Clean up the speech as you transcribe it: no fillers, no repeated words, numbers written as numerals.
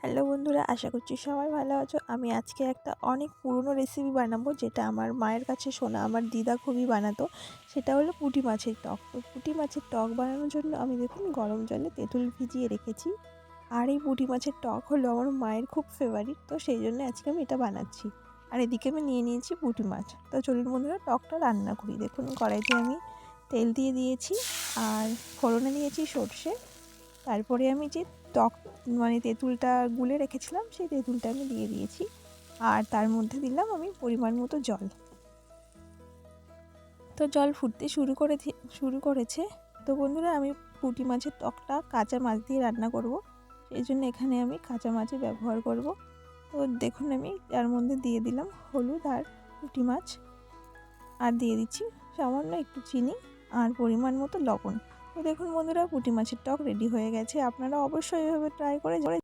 Hello বন্ধুরা, আশা করছি সবাই ভালো আছো। আমি আজকে একটা অনেক পুরনো রেসিপি বানাবো, যেটা আমার মায়ের কাছে শোনা, আমার দিদা খুবই বানাতো। সেটা হলো পুঁটি মাছের টক। তো পুঁটি মাছের টক বানানোর জন্য আমি দেখুন গরম জলে তেঁতুল ভিজিয়ে রেখেছি। আর এই পুঁটি মাছের টক হলো আমার মায়ের খুব ফেভারিট, তো সেই জন্য আজকে আমি এটা বানাচ্ছি। আর এদিকে আমি নিয়ে নিয়েছি পুঁটি মাছ। তো চলুন বন্ধুরা, টকটা রান্না করি। দেখুন কড়াইতে আমি তেল দিয়ে দিয়েছি, আর ফোড়নে দিয়েছি সর্ষে। তারপরে আমি যে টক তেঁতুলটা গুলে রেখেছিলাম, সেই তেঁতুলটা আমি দিয়ে দিয়েছি। আর তার মধ্যে দিলাম আমি পরিমাণ মতো জল। তো জল ফুটতে শুরু করেছে। তো বন্ধুরা, আমি পুঁটি মাছের টকটা কাঁচা মাছ দিয়ে রান্না করব, সেই জন্য এখানে আমি কাঁচা মাছই ব্যবহার করব। তো দেখুন আমি তার মধ্যে দিয়ে দিলাম হলুদ আর পুঁটি মাছ, আর দিয়ে দিচ্ছি সামান্য একটু চিনি আর পরিমাণ মতো লবণ। তো দেখুন বন্ধুরা, পুঁটি মাছের টক রেডি হয়ে গেছে। আপনারা অবশ্যই এভাবে ট্রাই করে